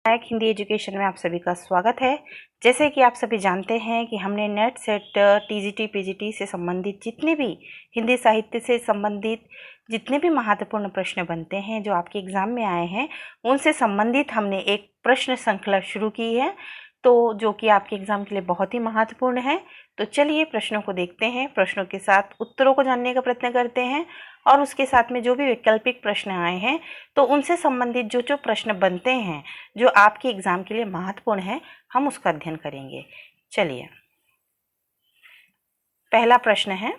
नायक Hindi education में आप सभी का स्वागत है। जैसे कि आप सभी जानते हैं कि हमने नेट सेट टीजीटी पीजीटी से संबंधित जितने भी हिंदी साहित्य से संबंधित जितने भी महत्वपूर्ण प्रश्न बनते हैं जो आपके एग्ज़ाम में आए हैं उनसे संबंधित हमने एक प्रश्न श्रृंखला शुरू की है, तो जो कि आपके एग्ज़ाम के लिए बहुत ही महत्वपूर्ण है। तो चलिए प्रश्नों को देखते हैं, प्रश्नों के साथ उत्तरों को जानने का प्रयत्न करते हैं और उसके साथ में जो भी वैकल्पिक प्रश्न आए हैं तो उनसे संबंधित जो जो प्रश्न बनते हैं जो आपके एग्ज़ाम के लिए महत्वपूर्ण है हम उसका अध्ययन करेंगे। चलिए, पहला प्रश्न है,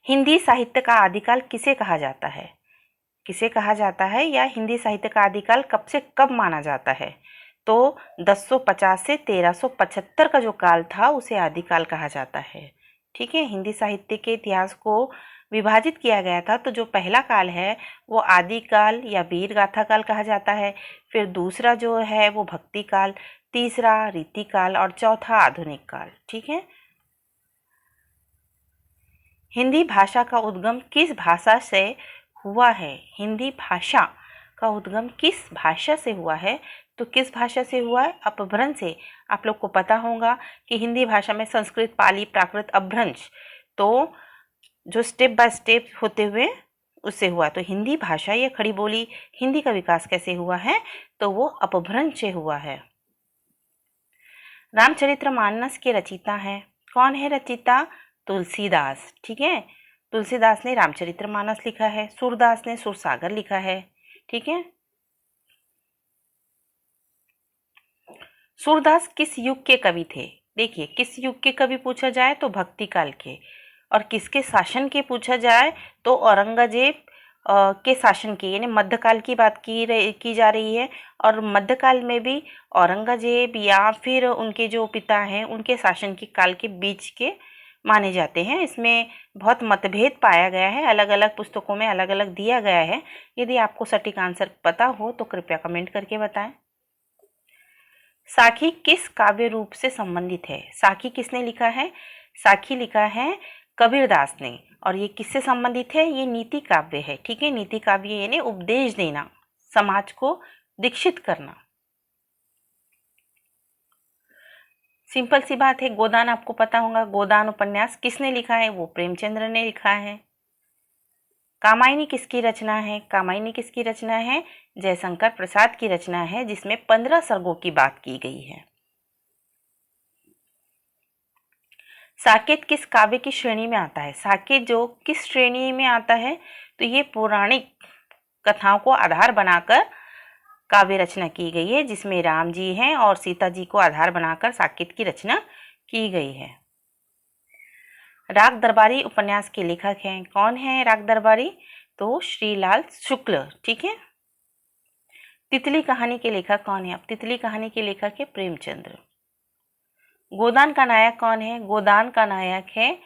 हिंदी साहित्य का आदिकाल किसे कहा जाता है? किसे कहा जाता है या हिंदी साहित्य का आदिकाल कब से कब माना जाता है? तो 1050 से 1375 का जो काल था उसे आदिकाल कहा जाता है। ठीक है, हिंदी साहित्य के इतिहास को विभाजित किया गया था, तो जो पहला काल है वो आदिकाल या वीर गाथा काल कहा जाता है, फिर दूसरा जो है वो भक्ति काल, तीसरा रीतिकाल और चौथा आधुनिक काल। ठीक है, हिंदी भाषा का उद्गम किस भाषा से हुआ है? हिंदी भाषा का उद्गम किस भाषा से हुआ है? तो किस भाषा से हुआ है? अपभ्रंश से। आप लोग को पता होगा कि हिंदी भाषा में संस्कृत, पाली, प्राकृत, अपभ्रंश, तो जो स्टेप बाय स्टेप होते हुए उससे हुआ। तो हिंदी भाषा या खड़ी बोली हिंदी का विकास कैसे हुआ है? तो वो अपभ्रंश से हुआ है। रामचरितमानस के रचयिता हैं, कौन है रचयिता? तुलसीदास। ठीक है, तुलसीदास ने रामचरितमानस लिखा है, सूरदास ने सुरसागर लिखा है। ठीक है, सूरदास किस युग के कवि थे? देखिए, किस युग के कवि पूछा जाए तो भक्ति काल के, और किसके शासन के पूछा जाए तो औरंगजेब के शासन की, यानी मध्यकाल की बात की जा रही है। और मध्यकाल में भी औरंगजेब या फिर उनके जो पिता हैं उनके शासन के काल के बीच के माने जाते हैं। इसमें बहुत मतभेद पाया गया है, अलग अलग पुस्तकों में अलग अलग दिया गया है। यदि आपको सटीक आंसर पता हो तो कृपया कमेंट करके बताएं। साखी किस काव्य रूप से संबंधित है? साखी किसने लिखा है? साखी लिखा है कबीरदास ने। और ये किससे संबंधित है? ये नीति काव्य है। ठीक है, नीति काव्य यानी उपदेश देना, समाज को दीक्षित करना। सिंपल सी बात है, गोदान आपको पता होगा, गोदान उपन्यास किसने लिखा है? वो प्रेमचंद्र ने लिखा है। कामायनी किसकी रचना है? कामायनी किसकी रचना है? जयशंकर प्रसाद की रचना है, जिसमें 15 सर्गों की बात की गई है। साकेत किस काव्य की श्रेणी में आता है? साकेत जो किस श्रेणी में आता है? तो ये पौराणिक कथाओं को आधार बनाकर काव्य रचना की गई है, जिसमें राम जी हैं और सीता जी को आधार बनाकर साकेत की रचना की गई है। राग दरबारी उपन्यास के लेखक हैं, कौन है राग दरबारी? तो श्रीलाल शुक्ल। ठीक है, तितली कहानी के लेखक कौन है? अब तितली कहानी के लेखक है प्रेमचंद्र। गोदान का नायक कौन है? गोदान का नायक है,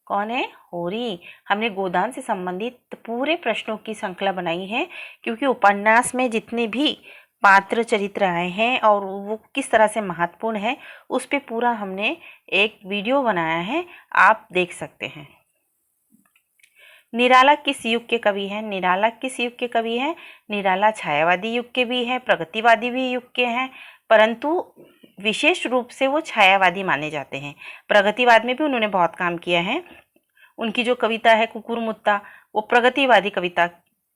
कौन है? होरी। हमने गोदान से संबंधित पूरे प्रश्नों की श्रृंखला बनाई है, क्योंकि उपन्यास में जितने भी पात्र चरित्र आए हैं और वो किस तरह से महत्वपूर्ण है उस पे पूरा हमने एक वीडियो बनाया है, आप देख सकते हैं। निराला किस युग के कवि हैं? निराला किस युग के कवि हैं? निराला छायावादी युग के भी हैं, प्रगतिवादी भी युग के हैं, परंतु विशेष रूप से वो छायावादी माने जाते हैं। प्रगतिवाद में भी उन्होंने बहुत काम किया है। उनकी जो कविता है कुकुर मुत्ता, वो प्रगतिवादी कविता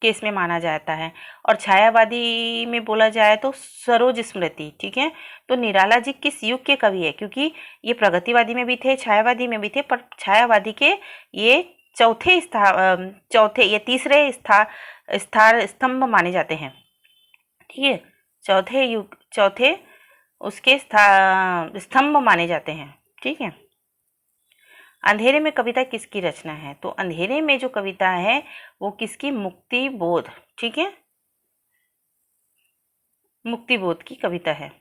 के इसमें माना जाता है। और छायावादी में बोला जाए तो सरोज स्मृति। ठीक है, तो निराला जी किस युग के कवि है? क्योंकि ये प्रगतिवादी में भी थे, छायावादी में भी थे, पर छायावादी के ये चौथे या तीसरे स्तंभ माने जाते हैं। ठीक है, चौथे उसके स्तंभ माने जाते हैं। ठीक है, अंधेरे में कविता किसकी रचना है? तो अंधेरे में जो कविता है वो किसकी? मुक्ति बोध। ठीक है, मुक्ति बोध की कविता है।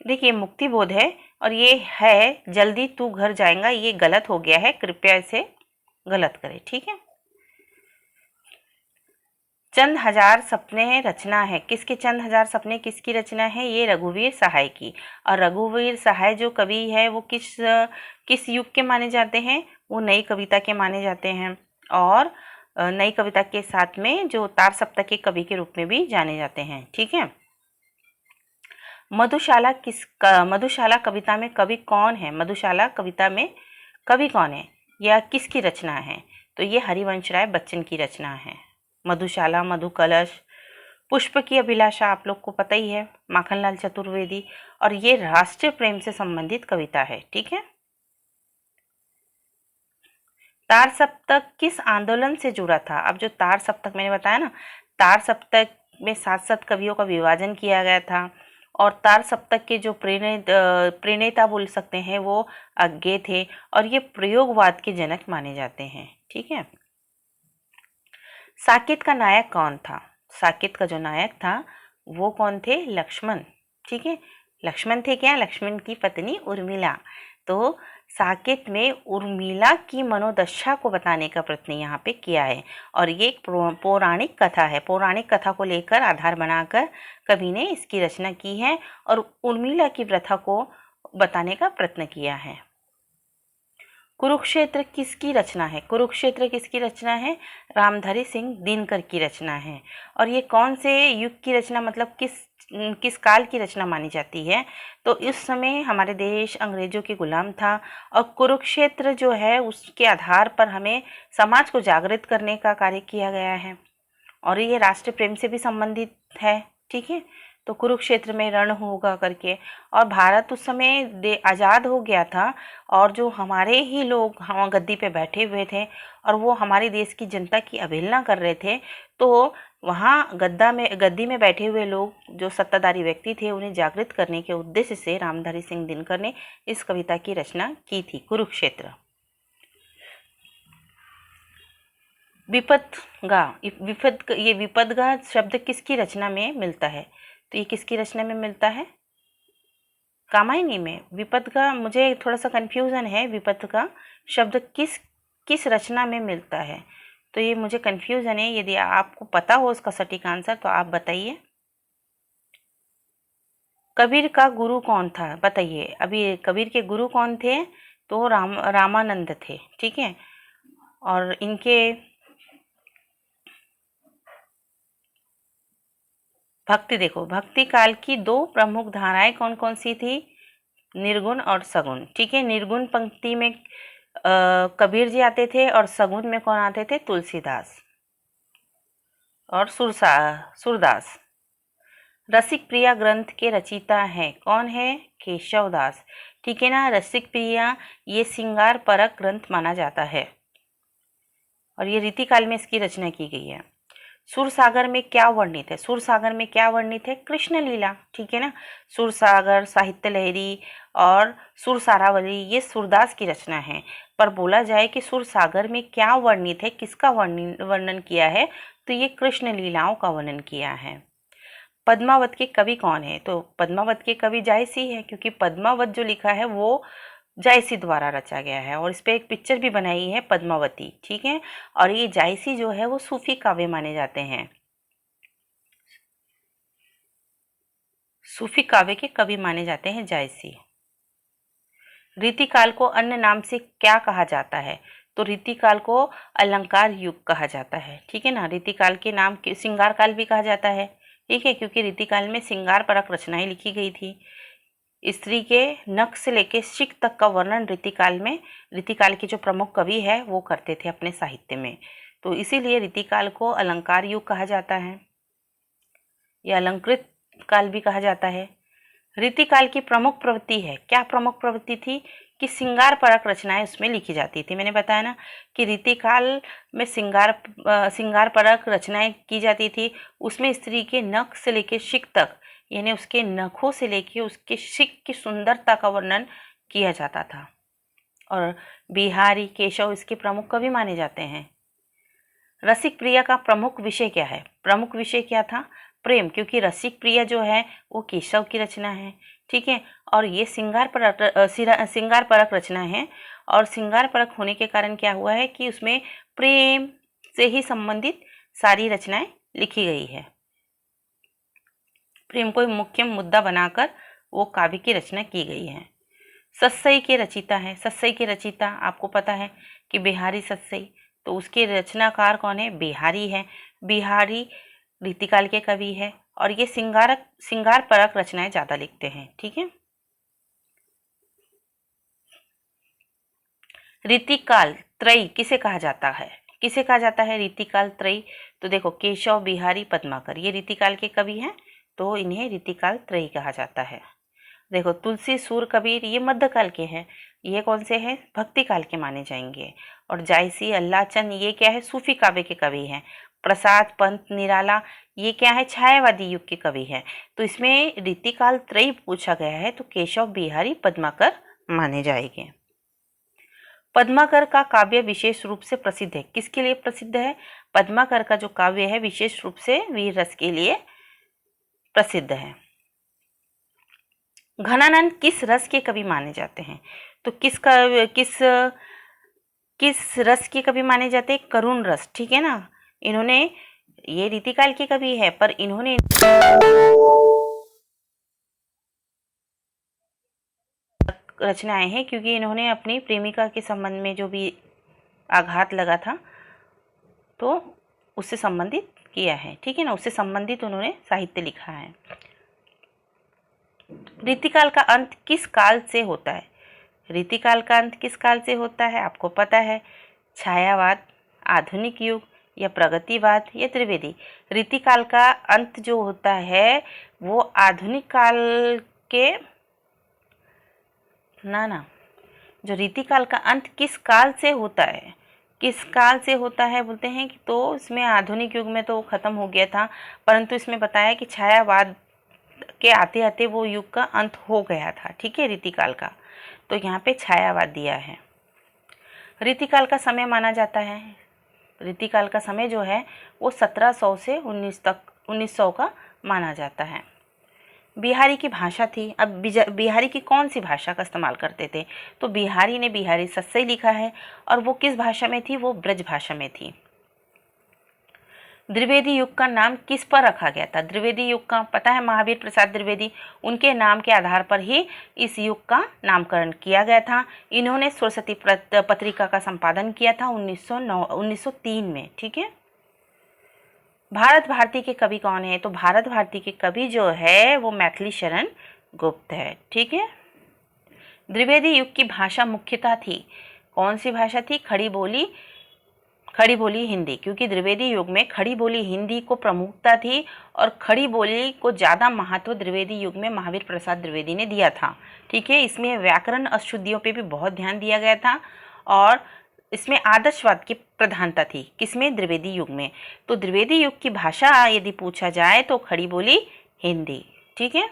देखिए, मुक्ति बोध है और ये है जल्दी तू घर जाएगा, ये गलत हो गया है, कृपया इसे गलत करें। ठीक है, चंद हजार सपने रचना है, किसके? चंद हजार सपने किसकी रचना है? ये रघुवीर सहाय की। और रघुवीर सहाय जो कवि है वो किस युग के माने जाते हैं? वो नई कविता के माने जाते हैं। और नई कविता के साथ में जो तार सप्तक के कवि के रूप में भी जाने जाते हैं। ठीक है। मधुशाला कविता में कवि कौन है? मधुशाला कविता में कवि कौन है या किसकी रचना है? तो ये हरिवंश राय बच्चन की रचना है। मधुशाला, मधुकलश, पुष्प की अभिलाषा आप लोग को पता ही है, माखनलाल चतुर्वेदी, और ये राष्ट्रीय प्रेम से संबंधित कविता है। ठीक है। तार सप्तक किस आंदोलन से जुड़ा था? अब जो तार सप्तक मैंने बताया ना, तार सप्तक में 7 कवियों का विभाजन किया गया था, और तार सप्तक के जो प्रणेता बोल सकते हैं वो अज्ञे थे, और ये प्रयोगवाद के जनक माने जाते हैं। ठीक है। साकेत का नायक कौन था? साकेत का जो नायक था वो कौन थे? लक्ष्मण। ठीक है। लक्ष्मण थे क्या? लक्ष्मण की पत्नी उर्मिला। तो साकेत में उर्मिला की मनोदशा को बताने का प्रयत्न यहाँ पे किया है, और ये एक पौराणिक कथा है। पौराणिक कथा को लेकर आधार बनाकर कवि ने इसकी रचना की है और उर्मिला की प्रथा को बताने का प्रयत्न किया है। कुरुक्षेत्र किसकी रचना है? कुरुक्षेत्र किसकी रचना है? रामधारी सिंह दिनकर की रचना है। और ये कौन से युग की रचना, मतलब किस काल की रचना मानी जाती है? तो इस समय हमारे देश अंग्रेजों के गुलाम था, और कुरुक्षेत्र जो है उसके आधार पर हमें समाज को जागृत करने का कार्य किया गया है, और ये राष्ट्रीय प्रेम से भी संबंधित है। ठीक है। तो कुरुक्षेत्र में रण होगा करके, और भारत उस समय आज़ाद हो गया था, और जो हमारे ही लोग हम गद्दी पे बैठे हुए थे और वो हमारे देश की जनता की अवहेलना कर रहे थे, तो वहाँ गद्दी में बैठे हुए लोग जो सत्ताधारी व्यक्ति थे उन्हें जागृत करने के उद्देश्य से रामधारी सिंह दिनकर ने इस कविता की रचना की थी, कुरुक्षेत्र। ये विपदगा शब्द किसकी रचना में मिलता है? तो ये किसकी रचना में मिलता है? कामायनी में। विपदगा, मुझे थोड़ा सा कंफ्यूजन है, विपदगा शब्द किस रचना में मिलता है? तो ये मुझे कंफ्यूजन है, यदि आपको पता हो उसका सटीक आंसर तो आप बताइए। कबीर का गुरु कौन था? बताइए। अभी कबीर के गुरु कौन थे? तो रामानंद थे। ठीक है। और इनके भक्ति देखो, भक्ति काल की 2 प्रमुख धाराएं कौन कौन सी थी? निर्गुण और सगुण। ठीक है। निर्गुण पंक्ति में कबीर जी आते थे, और सगुण में कौन आते थे? तुलसीदास और सूरदास। रसिक प्रिया ग्रंथ के रचयिता हैं कौन है? केशवदास। ठीक है ना। रसिक प्रिया ये श्रृंगार परक ग्रंथ माना जाता है, और ये रीतिकाल में इसकी रचना की गई है। सुरसागर में क्या वर्णित है? सुरसागर में क्या वर्णित है? कृष्ण लीला। ठीक है ना। सुरसागर, साहित्य लहरी और सुरसारावली ये सूरदास की रचना है। पर बोला जाए कि सुरसागर में क्या वर्णित है, किसका वर्णन किया है, तो ये कृष्ण लीलाओं का वर्णन किया है। पद्मावत के कवि कौन है? तो पद्मावत के कवि जायसी है, क्योंकि पद्मावत जो लिखा है वो जायसी द्वारा रचा गया है, और इस पर एक पिक्चर भी बनाई है पद्मावती। ठीक है। और ये जायसी जो है वो सूफी काव्य माने जाते हैं, सूफी काव्य के कवि माने जाते हैं जायसी। रीतिकाल को अन्य नाम से क्या कहा जाता है? तो रीतिकाल को अलंकार युग कहा जाता है। ठीक है ना। रीतिकाल के नाम श्रृंगार काल भी कहा जाता है। ठीक है। क्योंकि रीतिकाल में श्रृंगार परक रचनाएं लिखी गई थी। स्त्री के नख से लेकर शिख तक का वर्णन रीतिकाल के जो प्रमुख कवि है वो करते थे अपने साहित्य में, तो इसीलिए रीतिकाल को अलंकार युग कहा जाता है, या अलंकृत काल भी कहा जाता है। रीतिकाल की प्रमुख प्रवृत्ति है, क्या प्रमुख प्रवृत्ति थी? कि श्रृंगार परक रचनाएं उसमें लिखी जाती थी। मैंने बताया ना कि रीतिकाल में श्रृंगार परक रचनाएं की जाती थी। उसमें स्त्री के नख से लेकर शिख तक, यानी उसके नखों से लेकर उसके शिख की सुंदरता का वर्णन किया जाता था, और बिहारी, केशव इसके प्रमुख कवि माने जाते हैं। रसिक प्रिया का प्रमुख विषय क्या है? प्रमुख विषय क्या था? प्रेम, क्योंकि रसिक प्रिया जो है वो केशव की रचना है। ठीक है। और ये श्रृंगार परक रचना है, और श्रृंगार परक होने के कारण क्या हुआ है कि उसमें प्रेम से ही संबंधित सारी रचनाएं लिखी गई है। प्रेम को मुख्य मुद्दा बनाकर वो काव्य की रचना की गई है। सत्सई के रचयिता है। सत्सई के रचयिता आपको पता है कि बिहारी सत्सई। तो उसके रचनाकार कौन है? बिहारी है। बिहारी रीतिकाल के कवि है और ये श्रृंगार परक रचनाएं ज़्यादा लिखते हैं। ठीक है। रीतिकाल त्रयी किसे कहा जाता है? किसे कहा जाता है रीतिकाल त्रयी? तो देखो, केशव, बिहारी, पद्माकर ये रीतिकाल के कवि हैं, तो इन्हें रीतिकाल त्रयी कहा जाता है। देखो, तुलसी, सूर, कबीर ये मध्यकाल के हैं। ये कौन से हैं? भक्ति काल के माने जाएंगे। और जायसी, अल्लाह चंद ये क्या है? सूफी काव्य के कवि हैं। प्रसाद, पंत, निराला ये क्या है? छायावादी युग के कवि हैं। तो इसमें रीतिकाल त्रयी पूछा गया है तो केशव, बिहारी, पद्माकर माने जाएंगे। पद्माकर का काव्य विशेष रूप से प्रसिद्ध है। किसके लिए प्रसिद्ध है? पद्माकर का जो काव्य है विशेष रूप से वीर रस के लिए प्रसिद्ध है। घनानंद किस रस के कवि माने जाते हैं? तो किस रस के कवि माने जाते हैं? करुण रस। ठीक है ना। इन्होंने, ये रीतिकाल के कवि है पर इन्होंने रचनाएं हैं क्योंकि इन्होंने अपनी प्रेमिका के संबंध में जो भी आघात लगा था तो उससे संबंधित किया है। ठीक है ना, उससे संबंधित उन्होंने साहित्य लिखा है। रीतिकाल का अंत किस काल से होता है? रीतिकाल का अंत किस काल से होता है? आपको पता है, छायावाद, आधुनिक युग या प्रगतिवाद या त्रिवेदी। रीतिकाल का अंत जो होता है वो आधुनिक काल के ना जो रीतिकाल का अंत किस काल से होता है? किस काल से होता है बोलते हैं कि तो इसमें आधुनिक युग में तो खत्म हो गया था, परंतु इसमें बताया कि छायावाद के आते आते वो युग का अंत हो गया था। ठीक है, रीतिकाल का। तो यहाँ पे छायावाद दिया है। रीतिकाल का समय माना जाता है, रीतिकाल का समय जो है वो 1700 से 1900 का माना जाता है। बिहारी की भाषा थी। अब बिहारी की कौन सी भाषा का इस्तेमाल करते थे? तो बिहारी ने बिहारी सस्सई लिखा है और वो किस भाषा में थी? वो ब्रज भाषा में थी। द्विवेदी युग का नाम किस पर रखा गया था? द्विवेदी युग का पता है, महावीर प्रसाद द्विवेदी, उनके नाम के आधार पर ही इस युग का नामकरण किया गया था। इन्होंने सरस्वती पत्रिका का संपादन किया था 1903 में। ठीक है। भारत भारती के कवि कौन है? तो भारत भारती के कवि जो है वो मैथिली शरण गुप्त है। ठीक है। द्विवेदी युग की भाषा मुख्यतः थी, कौन सी भाषा थी? खड़ी बोली हिंदी, क्योंकि द्विवेदी युग में खड़ी बोली हिंदी को प्रमुखता थी और खड़ी बोली को ज़्यादा महत्व द्विवेदी युग में महावीर प्रसाद द्विवेदी ने दिया था। ठीक है। इसमें व्याकरण अशुद्धियों पे भी बहुत ध्यान दिया गया था और इसमें आदर्शवाद की प्रधानता थी। किसमें? द्विवेदी युग में। तो द्विवेदी युग की भाषा यदि पूछा जाए तो खड़ी बोली हिंदी। ठीक है।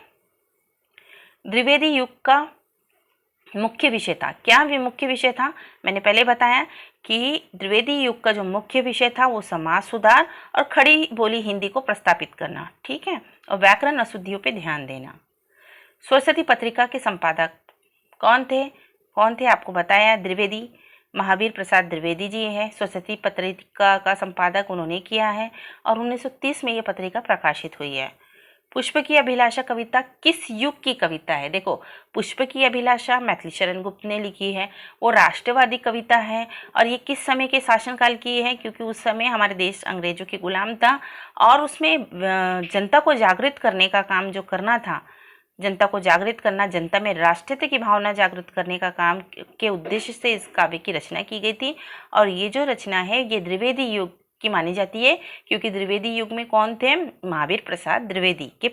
द्विवेदी युग का मुख्य विषय था, क्या भी मुख्य विषय था? मैंने पहले बताया कि द्विवेदी युग का जो मुख्य विषय था वो समाज सुधार और खड़ी बोली हिंदी को प्रस्तापित करना। ठीक है। और व्याकरण अशुद्धियों पे ध्यान देना। सरस्वती पत्रिका के संपादक कौन थे? आपको बताया, द्विवेदी, महावीर प्रसाद द्विवेदी जी हैं। सरस्वती पत्रिका का संपादक उन्होंने किया है और 1930 में ये पत्रिका प्रकाशित हुई है। पुष्प की अभिलाषा कविता किस युग की कविता है? देखो, पुष्प की अभिलाषा मैथिली शरण गुप्त ने लिखी है, वो राष्ट्रवादी कविता है और ये किस समय के शासनकाल की है? क्योंकि उस समय हमारे देश अंग्रेजों के गुलाम था और उसमें जनता को जागृत करने का काम जो करना था, जनता को जागृत करना, जनता में राष्ट्रीयता की भावना जागृत करने का काम के उद्देश्य से इस काव्य की रचना की गई थी। और ये जो रचना है ये द्विवेदी युग की मानी जाती है क्योंकि द्विवेदी युग में कौन थे? महावीर प्रसाद द्विवेदी के।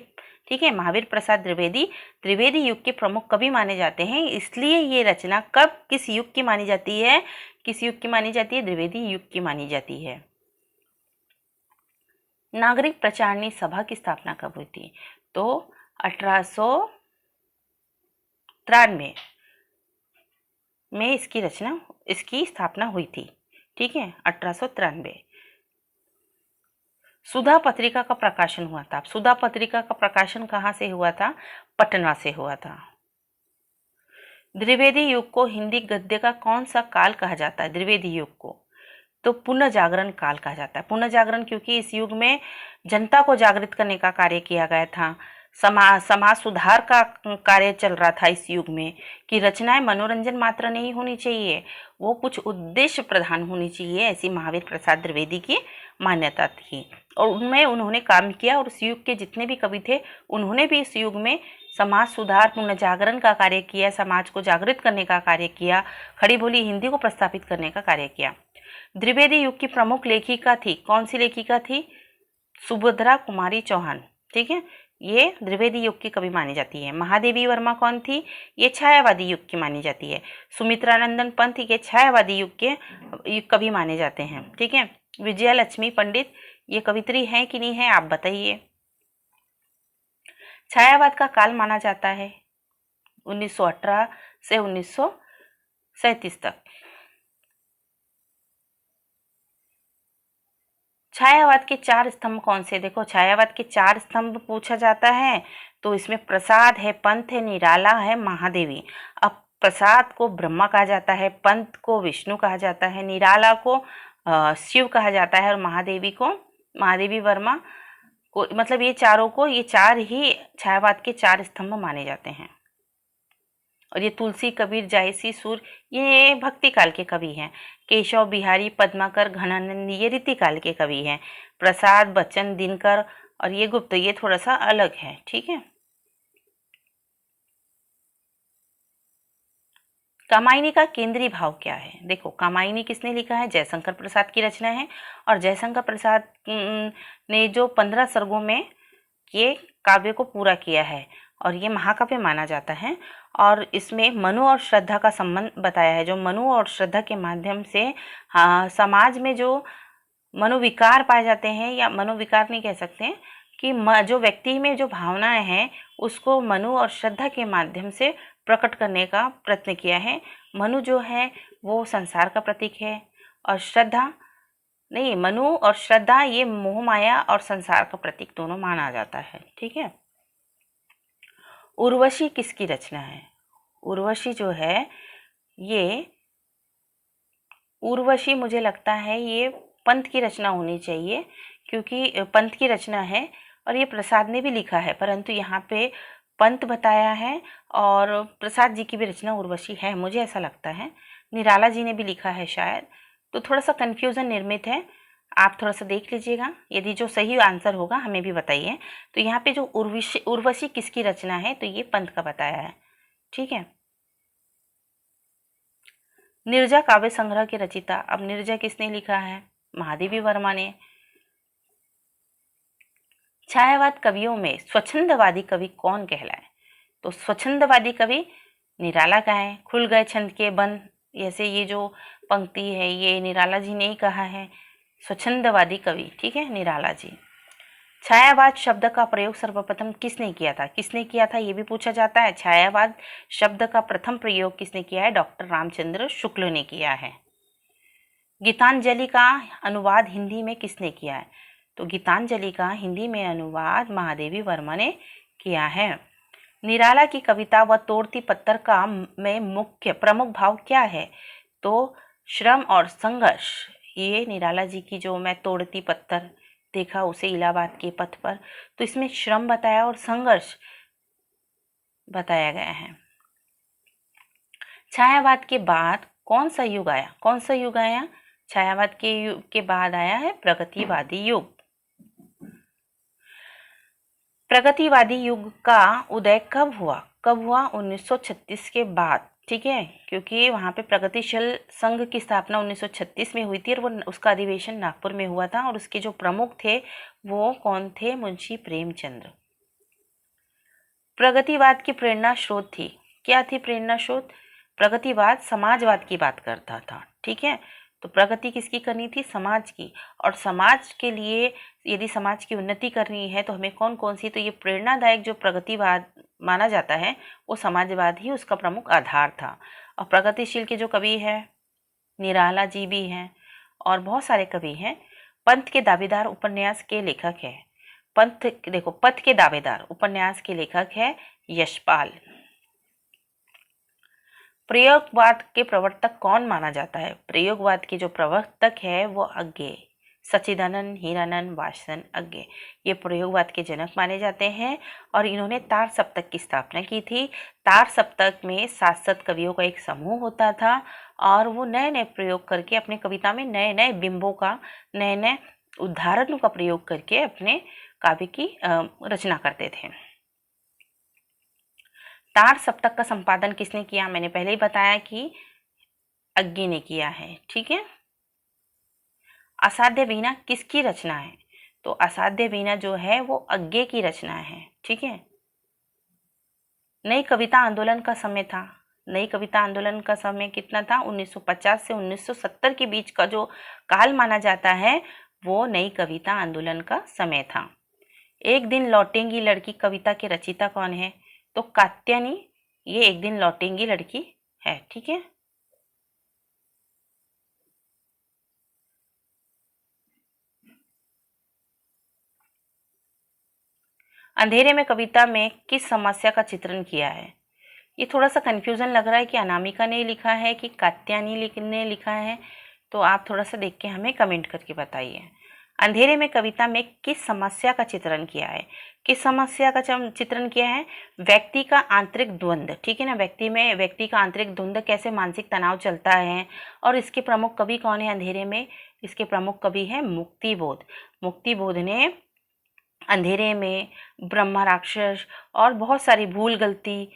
ठीक है। महावीर प्रसाद द्विवेदी युग के प्रमुख कवि माने जाते हैं, इसलिए ये रचना कब किस युग की मानी जाती है? किस युग की मानी जाती है? द्विवेदी युग की मानी जाती है। नागरिक प्रचारणी सभा की स्थापना कब हुई थी? तो 1893 में इसकी स्थापना हुई थी। ठीक है, 1893। सुधा पत्रिका का प्रकाशन हुआ था। सुधा पत्रिका का प्रकाशन कहाँ से हुआ था? पटना से हुआ था। द्विवेदी युग को हिंदी गद्य का कौन सा काल कहा जाता है? द्विवेदी युग को तो पुनर्जागरण काल कहा जाता है। पुनर्जागरण क्योंकि इस युग में जनता को जागृत करने का कार्य किया गया था, समाज सुधार का कार्य चल रहा था इस युग में, कि रचनाएं मनोरंजन मात्र नहीं होनी चाहिए, वो कुछ उद्देश्य प्रधान होनी चाहिए, ऐसी महावीर प्रसाद द्विवेदी की मान्यता थी। और उनमें उन्होंने काम किया, और उस युग के जितने भी कवि थे उन्होंने भी इस युग में समाज सुधार, पुनर्जागरण का कार्य किया, समाज को जागृत करने का कार्य किया, खड़ी बोली हिंदी को प्रस्थापित करने का कार्य किया। द्विवेदी युग की प्रमुख लेखिका थी, कौन सी लेखिका थी? सुभद्रा कुमारी चौहान, ठीक है, ये द्विवेदी युग की कवि मानी जाती है। महादेवी वर्मा कौन थी? ये छायावादी युग की मानी जाती है। सुमित्रानंदन पंत ये छायावादी युग के कवि माने जाते हैं, ठीक है। विजया लक्ष्मी पंडित ये कवित्री हैं कि नहीं है, आप बताइए। छायावाद का काल माना जाता है 1918 से 1937 तक। छायावाद के 4 स्तंभ कौन से? देखो, छायावाद के 4 स्तंभ पूछा जाता है तो इसमें प्रसाद है, पंत है, निराला है, महादेवी। अब प्रसाद को ब्रह्मा कहा जाता है, पंत को विष्णु कहा जाता है, निराला को शिव कहा जाता है, और महादेवी को, महादेवी वर्मा को, मतलब ये चारों को, ये 4 ही छायावाद के 4 स्तंभ माने जाते हैं। और ये तुलसी, कबीर, जायसी, सूर ये भक्ति काल के कवि हैं। केशव बिहारी, पद्माकर, घनानंद ये रीति काल के कवि हैं। प्रसाद, बच्चन, दिनकर और ये गुप्त ये थोड़ा सा अलग है, ठीक है। कामायनी का केंद्रीय भाव क्या है? देखो, कामायनी किसने लिखा है? जयशंकर प्रसाद की रचना है, और जयशंकर प्रसाद ने जो 15 सर्गों में ये काव्य को पूरा किया है, और ये महाकाव्य माना जाता है। और इसमें मनु और श्रद्धा का संबंध बताया है, जो मनु और श्रद्धा के माध्यम से समाज में जो मनोविकार पाए जाते हैं, या मनोविकार नहीं कह सकते हैं, कि जो व्यक्ति में जो भावनाएं हैं उसको मनु और श्रद्धा के माध्यम से प्रकट करने का प्रयत्न किया है। मनु जो है वो संसार का प्रतीक है, और श्रद्धा नहीं, मनु और श्रद्धा ये मोह माया और संसार का प्रतीक दोनों माना जाता है, ठीक है। उर्वशी किसकी रचना है? उर्वशी जो है ये, उर्वशी मुझे लगता है ये पंत की रचना होनी चाहिए, क्योंकि पंत की रचना है, और ये प्रसाद ने भी लिखा है, परंतु यहाँ पे पंत बताया है, और प्रसाद जी की भी रचना उर्वशी है, मुझे ऐसा लगता है। निराला जी ने भी लिखा है शायद, तो थोड़ा सा कन्फ्यूज़न निर्मित है, आप थोड़ा सा देख लीजिएगा, यदि जो सही आंसर होगा हमें भी बताइए। तो यहाँ पे जो उर्वशी किसकी रचना है, तो ये पंत का बताया है, ठीक है। निर्जा काव्य संग्रह के रचिता, अब निर्जा किसने लिखा है? महादेवी वर्मा ने। छायावाद कवियों में स्वच्छंदवादी कवि कौन कहलाए? तो स्वच्छंदवादी कवि निराला का है। खुल गए छंद के बंद, जैसे ये जो पंक्ति है ये निराला जी ने ही कहा है। स्वच्छंदवादी कवि, ठीक है, निराला जी। छायावाद शब्द का प्रयोग सर्वप्रथम किसने किया था? किसने किया था ये भी पूछा जाता है। छायावाद शब्द का प्रथम प्रयोग किसने किया है? डॉक्टर रामचंद्र शुक्ल ने किया है। गीतांजलि का अनुवाद हिंदी में किसने किया है? तो गीतांजलि का हिंदी में अनुवाद महादेवी वर्मा ने किया है। निराला की कविता व तोड़ती पत्थर का में मुख्य प्रमुख भाव क्या है? तो श्रम और संघर्ष। ये निराला जी की जो मैं तोड़ती पत्थर देखा उसे इलाहाबाद के पथ पर, तो इसमें श्रम बताया और संघर्ष बताया गया है। छायावाद के बाद कौन सा युग आया? कौन सा युग आया? छायावाद के युग के बाद आया है प्रगतिवादी युग। प्रगतिवादी युग का उदय कब हुआ? कब हुआ? 1936 के बाद, ठीक है, क्योंकि वहाँ पे प्रगतिशील संघ की स्थापना 1936 में हुई थी, और वो उसका अधिवेशन नागपुर में हुआ था, और उसके जो प्रमुख थे वो कौन थे? मुंशी प्रेमचंद्र। प्रगतिवाद की प्रेरणा स्रोत थी, क्या थी प्रेरणा स्रोत? प्रगतिवाद समाजवाद की बात करता था, ठीक है। तो प्रगति किसकी करनी थी? समाज की। और समाज के लिए यदि समाज की उन्नति करनी है तो हमें कौन कौन सी, तो ये प्रेरणादायक जो प्रगतिवाद माना जाता है वो समाजवाद ही उसका प्रमुख आधार था। और प्रगतिशील के जो कवि हैं निराला जी भी हैं, और बहुत सारे कवि हैं। पंथ के दावेदार उपन्यास के लेखक है। पंथ, देखो, पथ के दावेदार उपन्यास के लेखक है यशपाल। प्रयोगवाद के प्रवर्तक कौन माना जाता है? प्रयोगवाद के जो प्रवर्तक है वो अज्ञेय, सच्चिदानंद, हीरानंद, वात्स्यन, अज्ञे ये प्रयोगवाद के जनक माने जाते हैं और इन्होंने तार सप्तक की स्थापना की थी। तार सप्तक में 7 कवियों का एक समूह होता था और वो नए नए प्रयोग करके अपने कविता में नए नए बिंबों का, नए नए उदाहरणों का प्रयोग करके अपने काव्य की रचना करते थे। तार सप्तक का संपादन किसने किया? मैंने पहले ही बताया कि अज्ञे ने किया है। ठीक है। असाध्य वीणा किसकी रचना है? तो असाध्य वीणा जो है वो अज्ञे की रचना है। ठीक है। नई कविता आंदोलन का समय था। नई कविता आंदोलन का समय कितना था? 1950 से 1970 के बीच का जो काल माना जाता है वो नई कविता आंदोलन का समय था। एक दिन लौटेंगी लड़की कविता के रचयिता कौन है? तो कात्यायनी, ये एक दिन लौटेंगी लड़की है। ठीक है। अंधेरे में कविता में किस समस्या का चित्रण किया है? ये थोड़ा सा कंफ्यूजन लग रहा है कि अनामिका ने लिखा है कि कात्यायनी ने लिखा है, तो आप थोड़ा सा देख के हमें कमेंट करके बताइए। अंधेरे में कविता में किस समस्या का चित्रण किया है? किस समस्या का चित्रण किया है? व्यक्ति का आंतरिक द्वंद्व। ठीक है ना, व्यक्ति का आंतरिक द्वंद्व, कैसे मानसिक तनाव चलता है। और इसके प्रमुख कवि कौन है अंधेरे में? इसके प्रमुख कवि है मुक्तिबोध। मुक्तिबोध ने अंधेरे में, ब्रह्मा राक्षस और बहुत सारी भूल गलती,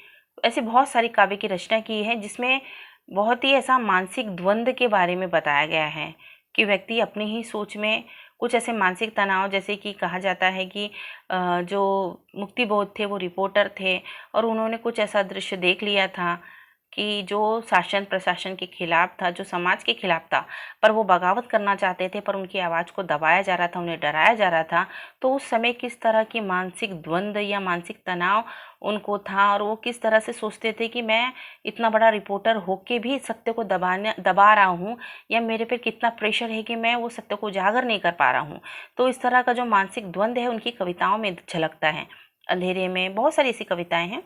ऐसे बहुत सारी काव्य की रचना की है जिसमें बहुत ही ऐसा मानसिक द्वंद्व के बारे में बताया गया है कि व्यक्ति अपनी ही सोच में कुछ ऐसे मानसिक तनाव, जैसे कि कहा जाता है कि जो मुक्तिबोध थे वो रिपोर्टर थे और उन्होंने कुछ ऐसा दृश्य देख लिया था कि जो शासन प्रशासन के खिलाफ था, जो समाज के खिलाफ था, पर वो बगावत करना चाहते थे, पर उनकी आवाज़ को दबाया जा रहा था, उन्हें डराया जा रहा था। तो उस समय किस तरह की मानसिक द्वंद्व या मानसिक तनाव उनको था और वो किस तरह से सोचते थे कि मैं इतना बड़ा रिपोर्टर होके भी सत्य को दबा रहा हूँ, या मेरे पे कितना प्रेशर है कि मैं वो सत्य को उजागर नहीं कर पा रहा हूँ। तो इस तरह का जो मानसिक द्वंद्व है उनकी कविताओं में झलकता है। अंधेरे में बहुत सारी ऐसी कविताएं हैं।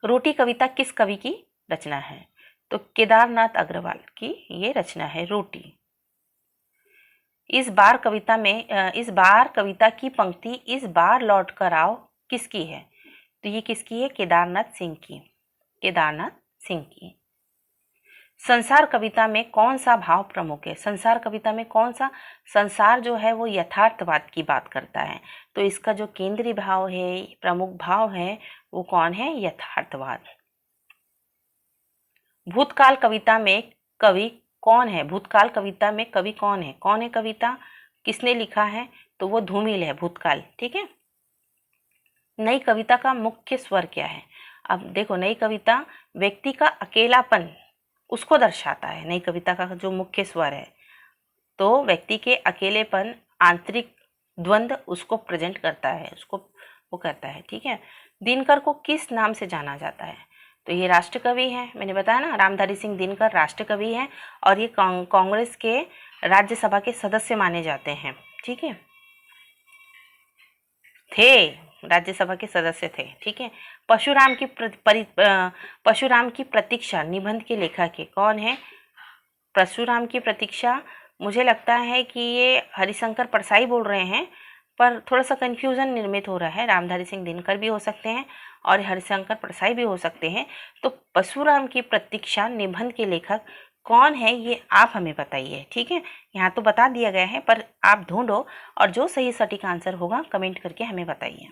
रोटी कविता किस कवि की रचना है? तो केदारनाथ अग्रवाल की ये रचना है रोटी। इस बार कविता की पंक्ति इस बार लौट कर आओ किसकी है? तो ये किसकी है? केदारनाथ सिंह की। केदारनाथ सिंह की। संसार कविता में कौन सा भाव प्रमुख है? संसार कविता में कौन सा? संसार जो है वो यथार्थवाद की बात करता है, तो इसका जो केंद्रीय भाव है, प्रमुख भाव है, वो कौन है? यथार्थवाद। भूतकाल कविता में कवि कौन है? भूतकाल कविता में कवि कौन है? कौन है कविता? किसने लिखा है? तो वो धूमिल है, भूतकाल। ठीक है। नई कविता का मुख्य स्वर क्या है? अब देखो, नई कविता व्यक्ति का अकेलापन उसको दर्शाता है। नई कविता का जो मुख्य स्वर है तो व्यक्ति के अकेलेपन, आंतरिक द्वंद्व उसको प्रेजेंट करता है, उसको वो करता है। ठीक है। दिनकर को किस नाम से जाना जाता है? तो ये राष्ट्र कवि हैं, मैंने बताया ना, रामधारी सिंह दिनकर राष्ट्र कवि हैं और ये कांग्रेस के राज्यसभा के सदस्य माने जाते हैं। ठीक है, थे, राज्यसभा के सदस्य थे। ठीक है। परशुराम की प्रतीक्षा निबंध के लेखक के कौन है? परशुराम की प्रतीक्षा, मुझे लगता है कि ये हरिशंकर परसाई बोल रहे हैं, पर थोड़ा सा कन्फ्यूज़न निर्मित हो रहा है। रामधारी सिंह दिनकर भी हो सकते हैं और हरिशंकर परसाई भी हो सकते हैं। तो परशुराम की प्रतीक्षा निबंध के लेखक कौन है, ये आप हमें बताइए। ठीक है, यहाँ तो बता दिया गया है, पर आप ढूंढो और जो सही सटीक आंसर होगा कमेंट करके हमें बताइए।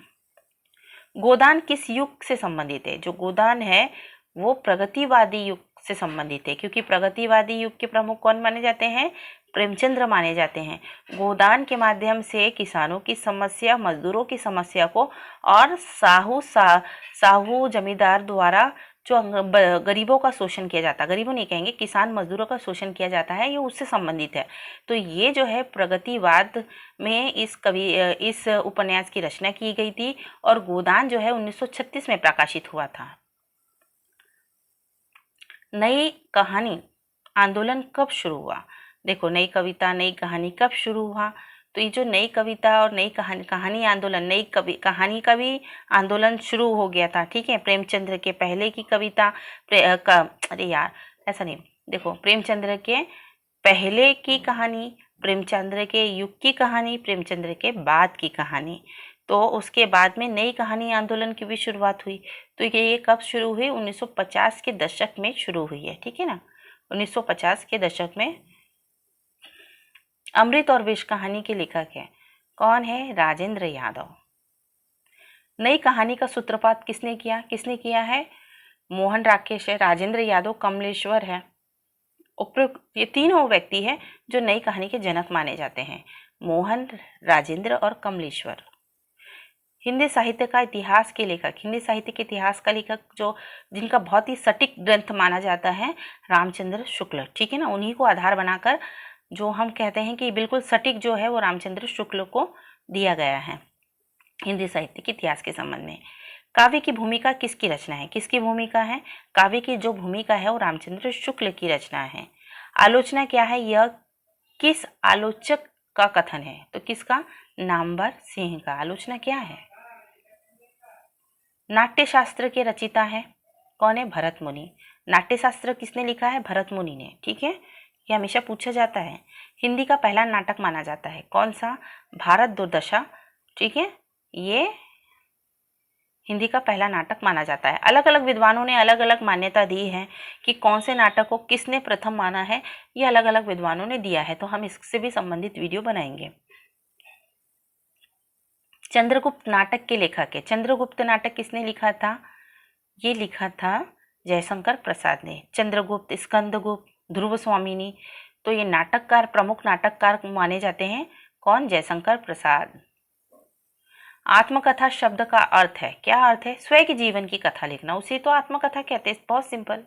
गोदान किस युग से संबंधित है? जो गोदान है वो प्रगतिवादी युग से संबंधित है, क्योंकि प्रगतिवादी युग के प्रमुख कौन माने जाते हैं? प्रेमचंद्र माने जाते हैं। गोदान के माध्यम से किसानों की समस्या, मजदूरों की समस्या को और साहू जमींदार द्वारा जो गरीबों का शोषण किया जाता है, गरीबों नहीं कहेंगे, किसान मजदूरों का शोषण किया जाता है, ये उससे संबंधित है। तो ये जो है प्रगतिवाद में इस उपन्यास की रचना की गई थी और गोदान जो है 1936 में प्रकाशित हुआ था। नई कहानी आंदोलन कब शुरू हुआ? देखो, नई कविता नई कहानी कब शुरू हुआ? तो ये जो नई कविता और नई कहानी आंदोलन, कहानी का भी आंदोलन शुरू हो गया था। ठीक है, प्रेमचंद्र के पहले की कविता अरे यार ऐसा नहीं, देखो, प्रेमचंद्र के पहले की कहानी प्रेमचंद्र के युग की कहानी, प्रेमचंद्र के बाद की कहानी। तो उसके बाद में नई कहानी आंदोलन की भी शुरुआत हुई। तो ये कब शुरू हुई? 1950 के दशक में शुरू हुई है, ठीक है ना। 1950 के दशक में। अमृत और विष कहानी के लेखक है कौन है? राजेंद्र यादव। नई कहानी का सूत्रपात किसने किया? किसने किया है? मोहन राकेश है, राजेंद्र यादव, कमलेश्वर है। उपयुक्त ये तीनों व्यक्ति हैं जो नई कहानी के जनक माने जाते हैं, मोहन, राजेंद्र और कमलेश्वर। हिंदी साहित्य का इतिहास के लेखक, हिंदी साहित्य के इतिहास का लेखक जो जिनका बहुत ही सटीक ग्रंथ माना जाता है, रामचंद्र शुक्ल, ठीक है ना। उन्हीं को आधार बनाकर जो हम कहते हैं कि बिल्कुल सटीक जो है वो रामचंद्र शुक्ल को दिया गया है हिंदी साहित्य के इतिहास के संबंध में। काव्य की भूमिका किसकी रचना है? किसकी भूमिका है? काव्य की जो भूमिका है वो रामचंद्र शुक्ल की रचना है। आलोचना क्या है? यह किस आलोचक का कथन है? तो किसका? नामवर सिंह का। आलोचना क्या है? नाट्य शास्त्र के रचिता है कौन है? भरत मुनि। नाट्य शास्त्र किसने लिखा है? भरत मुनि ने, ठीक है। ये हमेशा पूछा जाता है। हिंदी का पहला नाटक माना जाता है कौन सा? भारत दुर्दशा, ठीक है। ये हिंदी का पहला नाटक माना जाता है। अलग अलग विद्वानों ने अलग अलग मान्यता दी है कि कौन से नाटक को किसने प्रथम माना है, ये अलग अलग विद्वानों ने दिया है, तो हम इससे भी संबंधित वीडियो बनाएंगे। चंद्रगुप्त नाटक के लेखक है। चंद्रगुप्त नाटक किसने लिखा था? ये लिखा था जयशंकर प्रसाद ने। चंद्रगुप्त, स्कंदगुप्त, ध्रुव स्वामिनी, तो ये नाटककार, प्रमुख नाटककार माने जाते हैं कौन? जयशंकर प्रसाद। आत्मकथा शब्द का अर्थ है, क्या अर्थ है? स्वयं के जीवन की कथा लिखना, उसे तो आत्मकथा कहते हैं। बहुत सिंपल।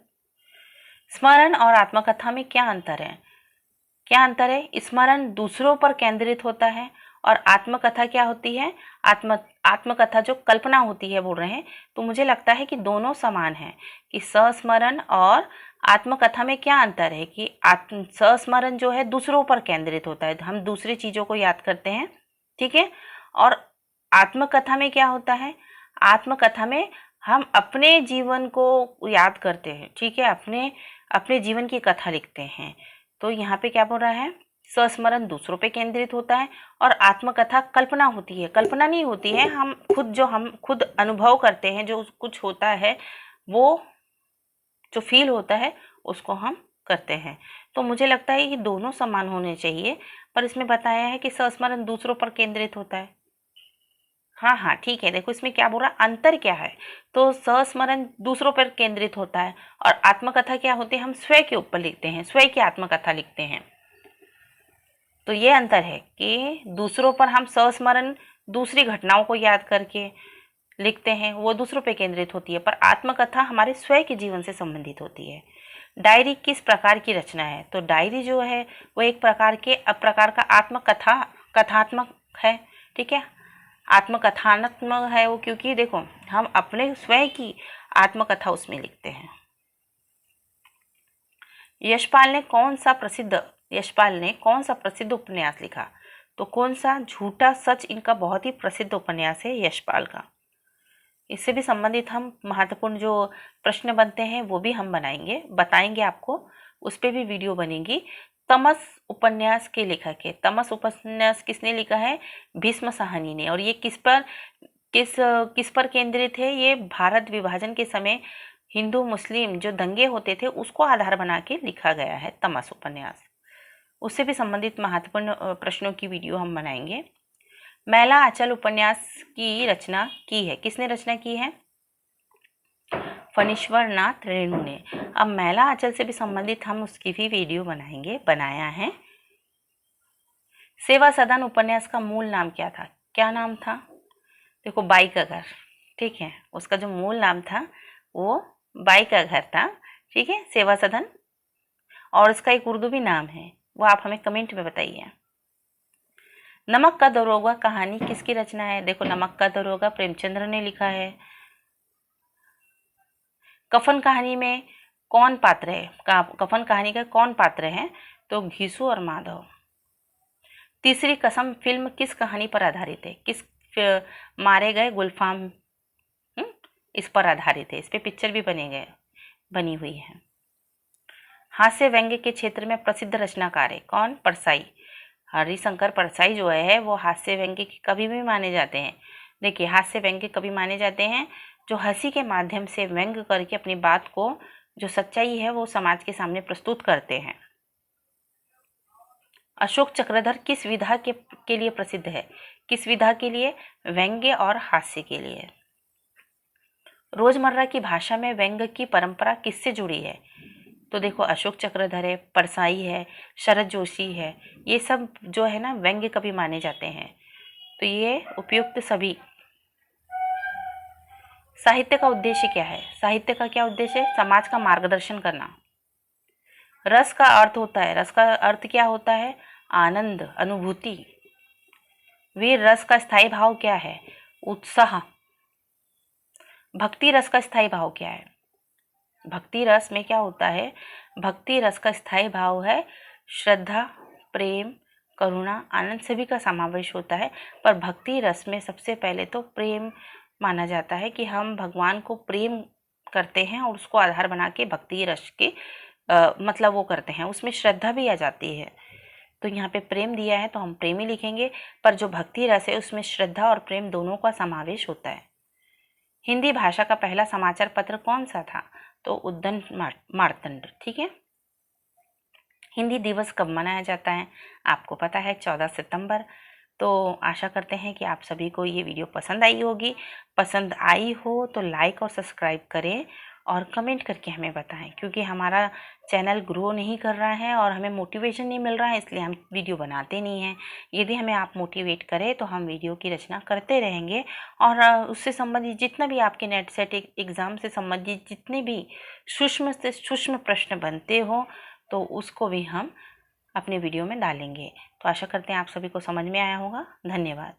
स्मरण और आत्मकथा में क्या अंतर है? क्या अंतर है? स्मरण दूसरों पर केंद्रित होता है और आत्मकथा क्या होती है? आत्मकथा जो कल्पना होती है बोल रहे हैं। तो मुझे लगता है कि दोनों समान है कि संस्मरण और आत्मकथा में क्या अंतर है कि संस्मरण जो है दूसरों पर केंद्रित होता है, हम दूसरी चीज़ों को याद करते हैं, ठीक है। और आत्मकथा में क्या होता है? आत्मकथा में हम अपने जीवन को याद करते हैं, ठीक है, अपने जीवन की कथा लिखते हैं। तो यहाँ पे क्या बोल रहा है? संस्मरण दूसरों पे केंद्रित होता है और आत्मकथा कल्पना होती है। कल्पना नहीं होती है, हम खुद अनुभव करते हैं, जो कुछ होता है वो जो फील होता है उसको हम करते हैं। तो मुझे लगता है कि दोनों समान होने चाहिए, पर इसमें बताया है कि संस्मरण दूसरों पर केंद्रित होता है। हाँ हाँ ठीक है, देखो इसमें क्या बोल रहा है, अंतर क्या है? तो संस्मरण दूसरों पर केंद्रित होता है और आत्मकथा क्या होती है? हम स्वयं के ऊपर लिखते हैं, स्वयं की आत्मकथा लिखते हैं। तो ये अंतर है कि दूसरों पर हम संस्मरण दूसरी घटनाओं को याद करके लिखते हैं, वो दूसरों पर केंद्रित होती है, पर आत्मकथा हमारे स्वयं के जीवन से संबंधित होती है। डायरी किस प्रकार की रचना है? तो डायरी जो है वो एक प्रकार का आत्मकथा कथात्मक है, ठीक है, आत्मकथात्मक है वो, क्योंकि देखो हम अपने स्वयं की आत्मकथा उसमें लिखते हैं। यशपाल ने कौन सा प्रसिद्ध उपन्यास लिखा? तो कौन सा? झूठा सच इनका बहुत ही प्रसिद्ध उपन्यास है यशपाल का। इससे भी संबंधित हम महत्वपूर्ण जो प्रश्न बनते हैं वो भी हम बताएंगे आपको, उस पर भी वीडियो बनेगी। तमस उपन्यास के लेखक है। तमस उपन्यास किसने लिखा है? भीष्म साहनी ने। और ये किस पर केंद्रित है? ये भारत विभाजन के समय हिंदू मुस्लिम जो दंगे होते थे उसको आधार बना के लिखा गया है तमस उपन्यास। उससे भी संबंधित महत्वपूर्ण प्रश्नों की वीडियो हम बनाएंगे। मैला आंचल उपन्यास की रचना की है, किसने रचना की है? फणीश्वर नाथ रेणु ने। अब मैला आंचल से भी संबंधित हम उसकी भी वीडियो बनाया है। सेवा सदन उपन्यास का मूल नाम क्या था? क्या नाम था? देखो, बाई का घर, ठीक है, उसका जो मूल नाम था वो बाई का घर था, ठीक है, सेवा सदन। और इसका एक उर्दू भी नाम है, वो आप हमें कमेंट में बताइए। नमक का दरोगा कहानी किसकी रचना है? देखो, नमक का दरोगा प्रेमचंद्र ने लिखा है। कफन कहानी में कौन पात्र है? कफन कहानी का कौन पात्र है? तो घीसू और माधव। तीसरी कसम फिल्म किस कहानी पर आधारित है? मारे गए गुलफाम, इस पर आधारित है। इस पे पिक्चर भी बनी हुई है। हास्य व्यंग्य के क्षेत्र में प्रसिद्ध रचनाकार है कौन? परसाई। हरिशंकर परसाई जो है वो हास्य व्यंग्य के कवि भी माने जाते हैं। देखिए, हास्य व्यंग्य कवि माने जाते हैं जो हंसी के माध्यम से व्यंग्य करके अपनी बात को, जो सच्चाई है वो समाज के सामने प्रस्तुत करते हैं। अशोक चक्रधर किस विधा के लिए प्रसिद्ध है? किस विधा के लिए? व्यंग्य और हास्य के लिए। रोजमर्रा की भाषा में व्यंग्य की परंपरा किससे जुड़ी है? तो देखो, अशोक चक्रधर है, परसाई है, शरद जोशी है, ये सब जो है ना व्यंग्य कवि माने जाते हैं। तो ये उपयुक्त सभी। साहित्य का उद्देश्य क्या है? साहित्य का क्या उद्देश्य है? समाज का मार्गदर्शन करना। रस का अर्थ होता है, रस का अर्थ क्या होता है? आनंद, अनुभूति। वीर रस का स्थायी भाव क्या है? उत्साह। भक्ति रस का स्थायी भाव क्या है? भक्ति रस में क्या होता है? भक्ति रस का स्थायी भाव है श्रद्धा, प्रेम, करुणा, आनंद, सभी का समावेश होता है। पर भक्ति रस में सबसे पहले तो प्रेम माना जाता है कि हम भगवान को प्रेम करते हैं और उसको आधार बना के भक्ति रस के मतलब वो करते हैं। उसमें श्रद्धा भी आ जाती है, तो यहाँ पे प्रेम दिया है तो हम प्रेम ही लिखेंगे। पर जो भक्ति रस है उसमें श्रद्धा और प्रेम दोनों का समावेश होता है। हिंदी भाषा का पहला समाचार पत्र कौन सा था? तो उद्दंड मार्तंड। ठीक है। हिंदी दिवस कब मनाया जाता है? आपको पता है, 14 सितंबर। तो आशा करते हैं कि आप सभी को ये वीडियो पसंद आई होगी। पसंद आई हो तो लाइक और सब्सक्राइब करें और कमेंट करके हमें बताएं, क्योंकि हमारा चैनल ग्रो नहीं कर रहा है और हमें मोटिवेशन नहीं मिल रहा है, इसलिए हम वीडियो बनाते नहीं हैं। यदि हमें आप मोटिवेट करें तो हम वीडियो की रचना करते रहेंगे और उससे संबंधित जितना भी आपके नेट सेट एग्ज़ाम से संबंधित जितने भी सूक्ष्म से सूक्ष्म प्रश्न बनते हो तो उसको भी हम अपने वीडियो में डालेंगे। तो आशा करते हैं आप सभी को समझ में आया होगा। धन्यवाद।